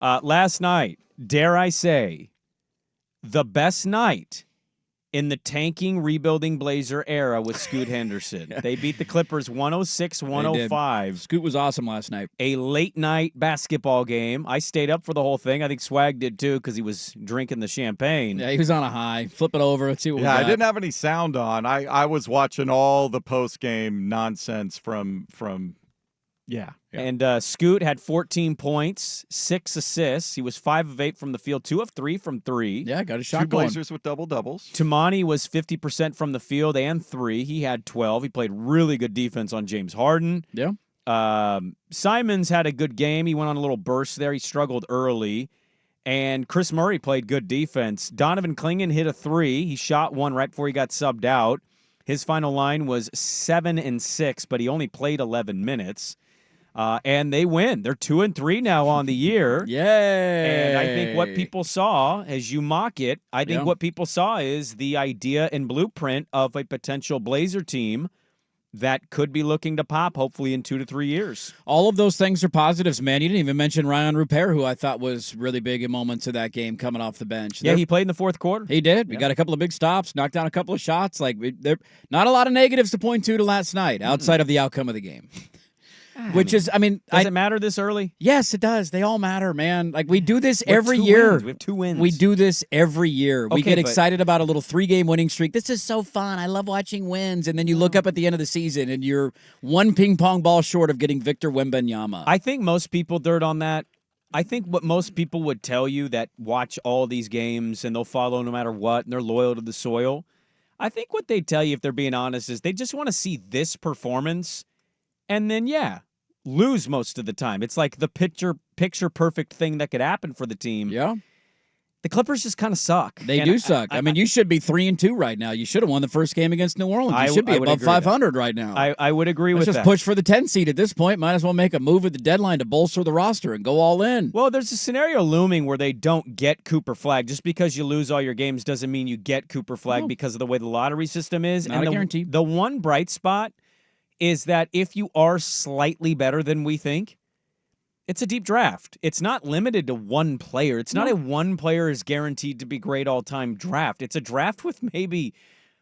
Last night, dare I say, the best night in the tanking, rebuilding Blazer era with Scoot Henderson. They beat the Clippers 106-105. Scoot was awesome last night. A late-night basketball game. I stayed up for the whole thing. I think Swag did, too, because he was drinking the champagne. Yeah, he was on a high. Flip it over. Let's see what we got. I didn't have any sound on. I was watching all the post-game nonsense from yeah. And Scoot had 14 points, 6 assists. He was 5 of 8 from the field, 2 of 3 from 3. Yeah, got a shot Two going. Blazers with double-doubles. Tamani was 50% from the field and 3. He had 12. He played really good defense on James Harden. Yeah. Simons had a good game. He went on a little burst there. He struggled early. And Chris Murray played good defense. Donovan Clingan hit a 3. He shot 1 right before he got subbed out. His final line was 7 and 6, but he only played 11 minutes. And they win. They're 2-3 now on the year. Yay! And I think what people saw, as you mock it, I think what people saw is the idea and blueprint of a potential Blazer team that could be looking to pop, hopefully in 2 to 3 years. All of those things are positives, man. You didn't even mention Ryan Rupert, who I thought was really big in moments of that game coming off the bench. Yeah, he played in the fourth quarter. He did. We got a couple of big stops, knocked down a couple of shots. There not a lot of negatives to point to last night outside of the outcome of the game. Which is, does it matter this early? Yes, it does. They all matter, man. Like, we do this every year. We have 2 wins. We do this every year. We Okay, get excited about a little 3-game winning streak. This is so fun. I love watching wins. And then you look up at the end of the season, and you're one ping pong ball short of getting Victor Wembanyama. I think most people dirt on that. I think what most people would tell you that watch all these games and they'll follow no matter what, and they're loyal to the soil. I think what they tell you, if they're being honest, is they just want to see this performance, and then, lose most of the time. It's like the picture perfect thing that could happen for the team. Yeah. The Clippers just kind of suck. They do suck. I mean, you should be 3-2 right now. You should have won the first game against New Orleans. You should be above 500 right now. I would agree with that. Let's just push for the 10 seed at this point. Might as well make a move at the deadline to bolster the roster and go all in. Well, there's a scenario looming where they don't get Cooper Flagg. Just because you lose all your games doesn't mean you get Cooper Flagg because of the way the lottery system is. Not a guarantee. The one bright spot is that if you are slightly better than we think, it's a deep draft. It's not limited to one player. It's not a one player is guaranteed to be great all-time draft. It's a draft with maybe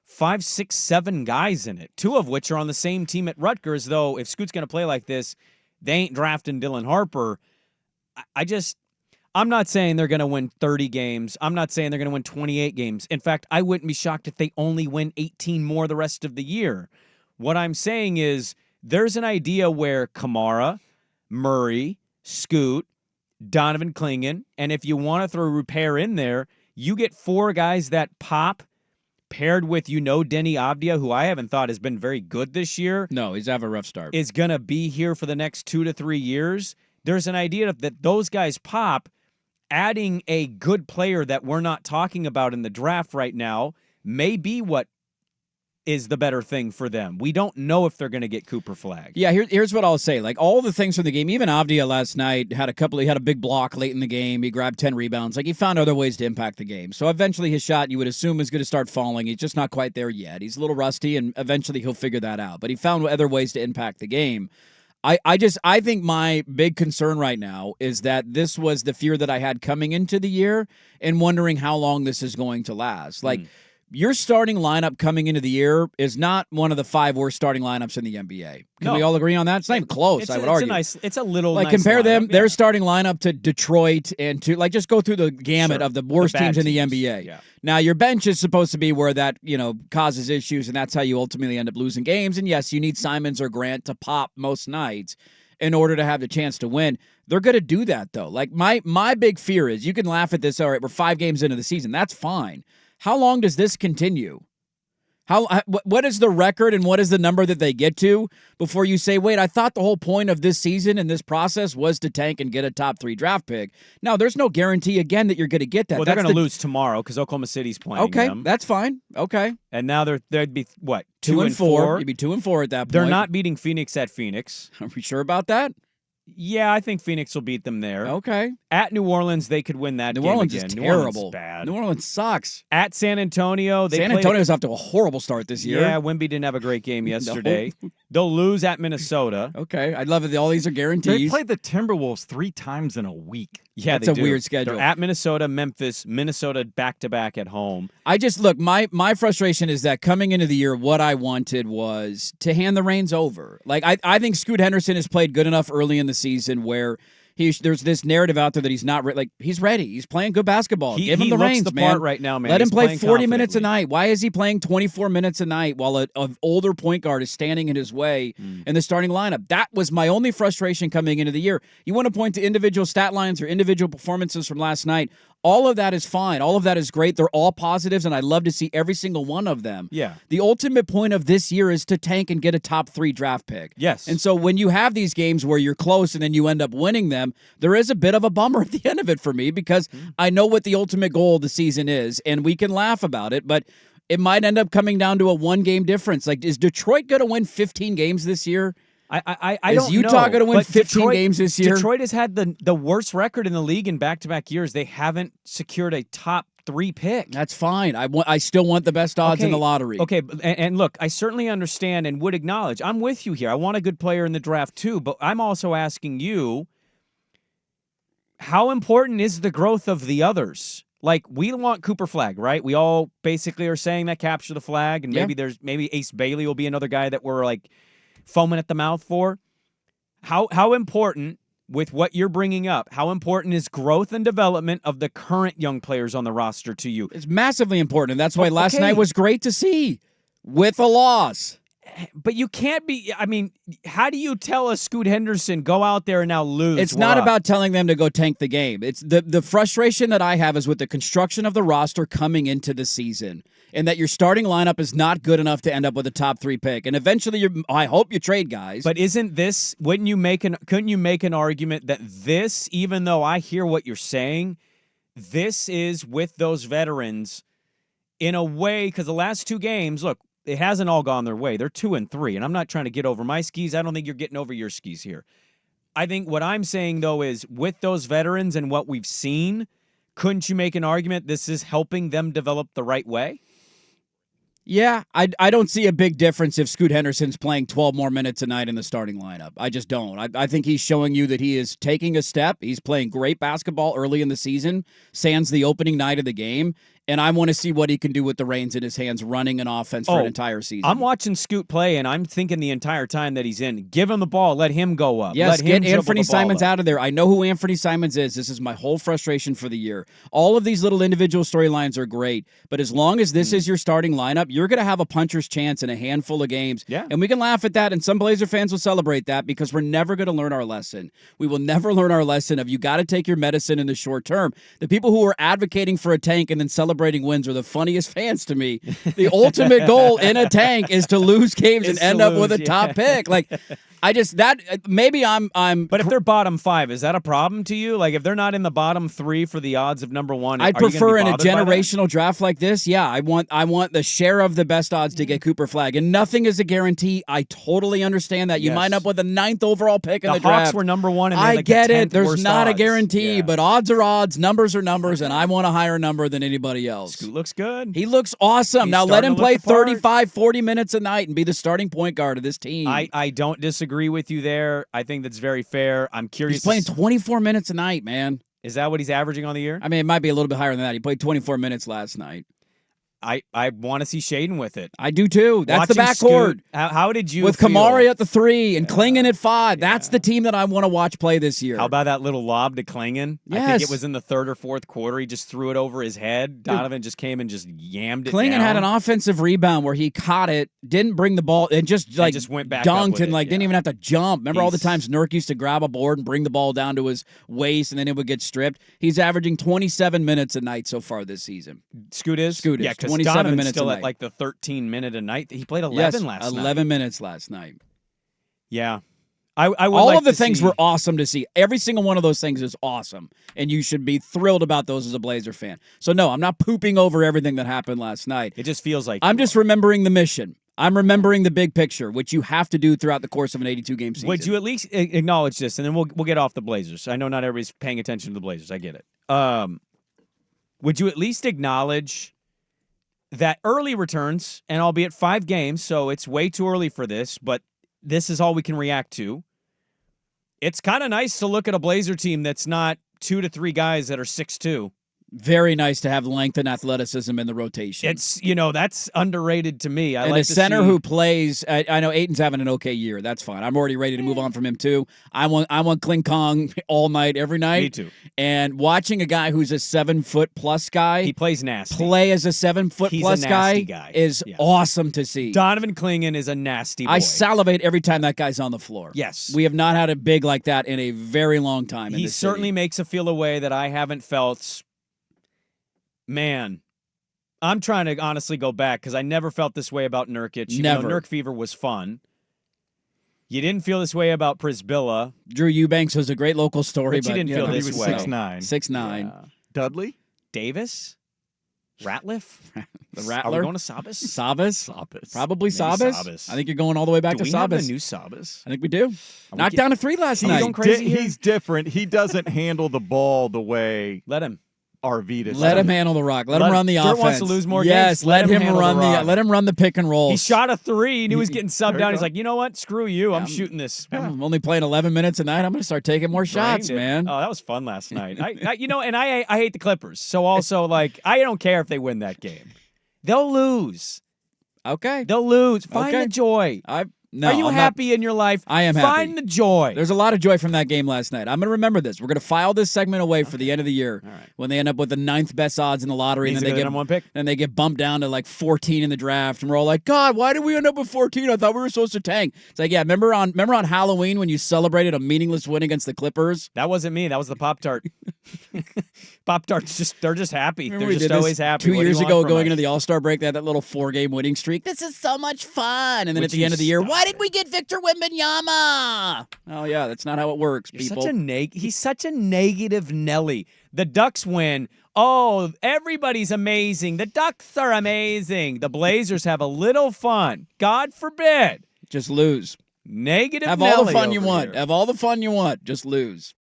5, 6, 7 guys in it, 2 of which are on the same team at Rutgers, though if Scoot's going to play like this, they ain't drafting Dylan Harper. I'm not saying they're going to win 30 games. I'm not saying they're going to win 28 games. In fact, I wouldn't be shocked if they only win 18 more the rest of the year. What I'm saying is there's an idea where Kamara, Murray, Scoot, Donovan Clingan, and if you want to throw Rupert in there, you get 4 guys that pop paired with, Denny Avdia, who I haven't thought has been very good this year. No, he's having a rough start. Is going to be here for the next 2 to 3 years. There's an idea that those guys pop, adding a good player that we're not talking about in the draft right now may be what is the better thing for them. We don't know if they're going to get Cooper Flagg. Yeah, here's what I'll say. Like, all the things from the game, even Avdia last night he had a big block late in the game. He grabbed 10 rebounds. Like, he found other ways to impact the game. So eventually his shot, you would assume, is going to start falling. He's just not quite there yet. He's a little rusty, and eventually he'll figure that out. But he found other ways to impact the game. I think my big concern right now is that this was the fear that I had coming into the year and wondering how long this is going to last. Like, your starting lineup coming into the year is not one of the 5 worst starting lineups in the NBA. Can we all agree on that? It's not even close, I would argue. It's a little like, nice compare lineup, their starting lineup to Detroit and to, like, just go through the gamut of the worst teams in the NBA. Yeah. Now, your bench is supposed to be where that, causes issues, and that's how you ultimately end up losing games. And yes, you need Simons or Grant to pop most nights in order to have the chance to win. They're going to do that, though. Like, my big fear is, you can laugh at this, all right, we're 5 games into the season. That's fine. How long does this continue? What is the record and what is the number that they get to before you say, wait, I thought the whole point of this season and this process was to tank and get a top 3 draft pick? Now, there's no guarantee, again, that you're going to get that. Well, they're going to lose tomorrow because Oklahoma City's playing them. That's fine. Okay. And now they'd be, what, 2-4? You'd be 2-4 at that point. They're not beating Phoenix at Phoenix. Are we sure about that? Yeah, I think Phoenix will beat them there. Okay. At New Orleans, they could win that game New Orleans again. is terrible. New Orleans is bad. New Orleans sucks. At San Antonio, San Antonio's off to a horrible start this year. Yeah, Wemby didn't have a great game yesterday. They'll lose at Minnesota. Okay, I love it. All these are They guarantees. played the Timberwolves 3 times in a week. Yeah, That's they a do. weird schedule. They're at Minnesota, Memphis, Minnesota back-to-back at home. I just look. My frustration is that coming into the year, what I wanted was to hand the reins over. Like I think Scoot Henderson has played good enough early in the season where there's this narrative out there that he's not he's ready. He's playing good basketball. Give him the looks reins, the man. part right now, man. Let him He's play playing 40 minutes a confidently. night. Why is he playing 24 minutes a night while an older point guard is standing in his way in the starting lineup? That was my only frustration coming into the year. You want to point to individual stat lines or individual performances from last night. All of that is fine. All of that is great. They're all positives, and I love to see every single one of them. Yeah. The ultimate point of this year is to tank and get a top 3 draft pick. Yes. And so when you have these games where you're close and then you end up winning them, there is a bit of a bummer at the end of it for me because I know what the ultimate goal of the season is, and we can laugh about it, but it might end up coming down to a 1-game difference. Like, is Detroit going to win 15 games this year? I Is don't Utah know, gonna win but 15 games this year? Detroit has had the worst record in the league in back-to-back years. They haven't secured a top 3 pick. That's fine. I still want the best odds in the lottery. Okay, and look, I certainly understand and would acknowledge. I'm with you here. I want a good player in the draft too, but I'm also asking you, how important is the growth of the others? Like, we want Cooper Flag, right? We all basically are saying that capture the flag, and maybe Ace Bailey will be another guy that we're like foaming at the mouth for. How important, with what you're bringing up, how important is growth and development of the current young players on the roster to you? It's massively important, and that's why last okay. night was great to see with a loss. But you can't be. I mean, how do you tell a Scoot Henderson go out there and now lose? It's not about telling them to go tank the game. It's the frustration that I have is with the construction of the roster coming into the season, and that your starting lineup is not good enough to end up with a top 3 pick. And eventually, I hope you trade guys. But isn't this? Couldn't you make an argument that this, even though I hear what you're saying, this is with those veterans in a way, because the last 2 games, look, it hasn't all gone their way. They're 2-3, and I'm not trying to get over my skis. I don't think you're getting over your skis here. I think what I'm saying, though, is with those veterans and what we've seen, couldn't you make an argument this is helping them develop the right way? Yeah, I don't see a big difference if Scoot Henderson's playing 12 more minutes a night in the starting lineup. I just don't. I think he's showing you that he is taking a step. He's playing great basketball early in the season, sans the opening night of the game, and I want to see what he can do with the reins in his hands running an offense for an entire season. I'm watching Scoot play, and I'm thinking the entire time that he's in, give him the ball, let him go up. Yes, let him get Anthony Simons up. out of there. I know who Anthony Simons is. This is my whole frustration for the year. All of these little individual storylines are great, but as long as this is your starting lineup, you're going to have a puncher's chance in a handful of games. Yeah. And we can laugh at that, and some Blazer fans will celebrate that because we're never going to learn our lesson. We will never learn our lesson of you got to take your medicine in the short term. The people who are advocating for a tank and then celebrating wins are the funniest fans to me. The ultimate goal in a tank is to lose games and end up with a top pick. Like, maybe I'm. But if they're bottom 5, is that a problem to you? Like, if they're not in the bottom 3 for the odds of number 1, I'd are you prefer gonna in be a bothered by that? generational draft like this. Yeah, I want the share of the best odds to get Cooper Flag, and nothing is a guarantee. I totally understand that. You might end up with a 9th overall pick in the draft. Hawks were number 1, and I get it. There's worst not a odds. guarantee, Yeah. but odds are odds, numbers are numbers, and I want a higher number than anybody else. Scoot looks good. He looks awesome. He's Now let starting him to look play the part. 35, 40 minutes a night and be the starting point guard of this team. I don't disagree with you there. I think that's very fair. I'm curious. He's playing 24 minutes a night, man. Is that what he's averaging on the year? I mean, it might be a little bit higher than that. He played 24 minutes last night. I want to see Shaden with it. I do too. That's the Watching backcourt. Scoot, how did you With feel? Kamari at the 3 and Klingon at 5. That's the team that I want to watch play this year. How about that little lob to Klingon? I think Yes. it was in the 3rd or 4th quarter. He just threw it over his head. Donovan just came and just yammed it Klingon down. had an offensive rebound where he caught it, didn't bring the ball, and just went back up dunked with and it, didn't even have to jump. Remember all the He's- times Nurk used to grab a board and bring the ball down to his waist and then it would get stripped? He's averaging 27 minutes a night so far this season. Scoot is? Scoot is. Yeah, because 27 Donovan's minutes still a at night. like the 13-minute a night. He played 11 Yes, last night. 11 minutes last night. Yeah. I would All like of the to things see- were awesome to see. Every single one of those things is awesome, and you should be thrilled about those as a Blazer fan. So no, I'm not pooping over everything that happened last night. It just feels like I'm just remembering the mission. I'm remembering the big picture, which you have to do throughout the course of an 82-game season. Would you at least acknowledge this, and then we'll get off the Blazers. I know not everybody's paying attention to the Blazers. I get it. Would you at least acknowledge that early returns, and albeit 5 games, so it's way too early for this, but this is all we can react to. It's kind of nice to look at a Blazer team that's not 2 to 3 guys that are 6'2". Very nice to have length and athleticism in the rotation. It's, that's underrated to me. And a center who plays, I know Aiton's having an okay year. That's fine. I'm already ready to move on from him, too. I want Kling Kong all night, every night. Me too. And watching a guy who's a 7-foot-plus guy. He plays nasty. Play as a 7-foot-plus guy is awesome to see. Donovan Clingan is a nasty boy. I salivate every time that guy's on the floor. Yes. We have not had a big like that in a very long time. He certainly makes a feel a way that I haven't felt. Man, I'm trying to honestly go back because I never felt this way about Nurkic. Never. Nurk Fever was fun. You didn't feel this way about Prisbilla. Drew Eubanks was a great local story, But you didn't feel he this was way. 6'9". 6'9". Yeah. Dudley? Davis? Ratliff? The Are Rattler? we going to Sabas? Sabas? Probably Maybe Sabas. Sabas. I think you're going all the way back Do to we have Sabas. the new Sabas? I think we do. we Knocked get- down a 3 last Are we night. going crazy here? He's different. He doesn't handle the ball the way Let him. Arvidas Let does. him handle the rock. Let him run the Dirt offense. wants to lose more yes, games. let him handle run the rock. let him run the pick and rolls. He shot a 3. He knew he was getting subbed There you down. He's go. like, you know what? Screw you. I'm shooting this. I'm only playing 11 minutes a night. I'm going to start taking more shots, Brained it. man. Oh, that was fun last night. I hate the Clippers. So also, I don't care if they win that game. They'll lose. Okay. They'll lose. Find Okay. the joy. No, Are you I'm not- happy in your life? I am happy. Find the joy. There's a lot of joy from that game last night. I'm going to remember this. We're going to file this segment away for the end of the year All right. when they end up with the 9th best odds in the lottery. Means And they're then the they number 1 pick. then they get bumped down to 14 in the draft. And we're all like, God, why did we end up with 14? I thought we were supposed to tank. It's like, yeah, remember on Halloween when you celebrated a meaningless win against the Clippers? That wasn't me. That was the Pop-Tart. Pop-Tarts, they're just happy. Remember They're we just did this always happy. 2 What do you years want ago from going us? into the All-Star break, they had that little 4-game winning streak. This is so much fun. And then Would at the you end of the year, stop why did we get Victor Wembanyama? Oh, yeah, that's not how it works, You're people. he's such a negative Nelly. The Ducks win. Oh, everybody's amazing. The Ducks are amazing. The Blazers have a little fun. God forbid. Just lose. Negative Have Nelly all the fun you over want. here. Have all the fun you want. Just lose.